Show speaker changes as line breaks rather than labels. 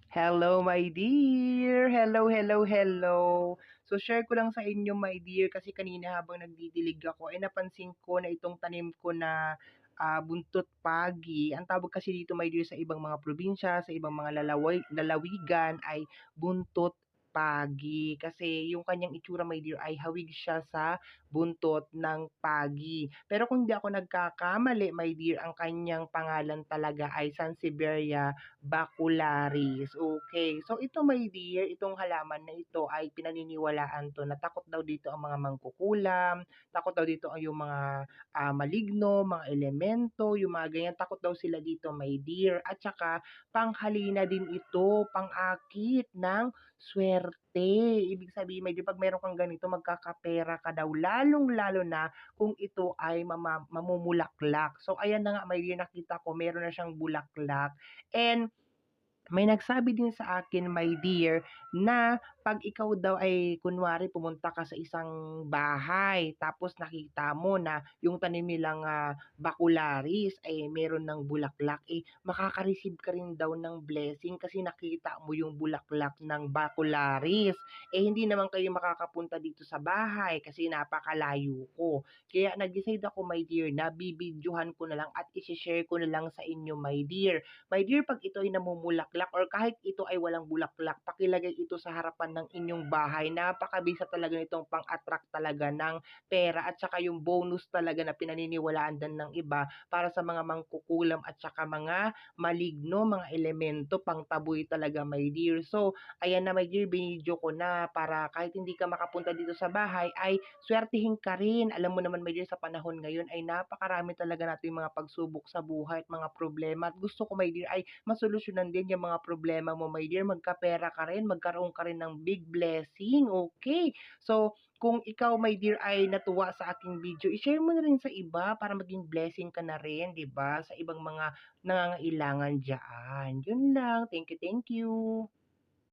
Hello, my dear! Hello, hello, hello! So, share ko lang sa inyo, my dear, kasi kanina habang nagdidilig ako, ay napansin ko na itong tanim ko na buntot pagi, ang tawag kasi dito, my dear, sa ibang mga probinsya, sa ibang mga lalawigan, ay buntot pagi. Kasi yung kanyang itsura, my dear, ay hawig siya sa buntot ng pagi. Pero kung hindi ako nagkakamali, my dear, ang kanyang pangalan talaga ay Sansevieria bacularis. Okay. So ito, my dear, itong halaman na ito ay pinaniniwalaan 'to na takot daw dito ang mga mangkukulam, takot daw dito ang yung mga, maligno, mga elemento, yung mga ganyan, takot daw sila dito, my dear. At saka panghalina din ito, pang-akit ng swerte. Ibig sabihin, my dear, 'pag meron kang ganito magkakapera ka daw, lalong-lalo na kung ito ay mamumulaklak. So ayan na nga, my dear, nakita ko meron na siyang bulaklak. And may nagsabi din sa akin, my dear, na 'pag ikaw daw ay kunwari pumunta ka sa isang bahay tapos nakita mo na yung tanim nilang, bakularis ay meron ng bulaklak, eh, makaka-receive ka rin daw ng blessing kasi nakita mo yung bulaklak ng bakularis. Eh, hindi naman kayo makakapunta dito sa bahay kasi napakalayo ko. Kaya nag-decide ako, my dear, na bibidyohan ko na lang at ise-share ko na lang sa inyo, my dear. My dear, 'pag ito ay namumulaklak or kahit ito ay walang bulaklak, pakilagay ito sa harapan ng inyong bahay. Napakabisa talaga nitong pang-attract talaga ng pera at saka yung bonus talaga na pinaniniwalaan din ng iba para sa mga mangkukulam at saka mga maligno, mga elemento, pangtaboy talaga, my dear. So, ayan na, my dear, binidyo ko na para kahit hindi ka makapunta dito sa bahay ay swertihin ka rin. Alam mo naman, my dear, sa panahon ngayon ay napakarami talaga nating mga pagsubok sa buhay at mga problema. At gusto ko, my dear, ay masolusyonan din yung mga problema mo, my dear. Magkapera ka rin, magkaroon ka rin ng big blessing. Okay. So, kung ikaw, my dear, ay natuwa sa aking video, i-share mo na rin sa iba para maging blessing ka na rin, 'di ba? Sa ibang mga nangangailangan diyan. Yun lang. Thank you, thank you.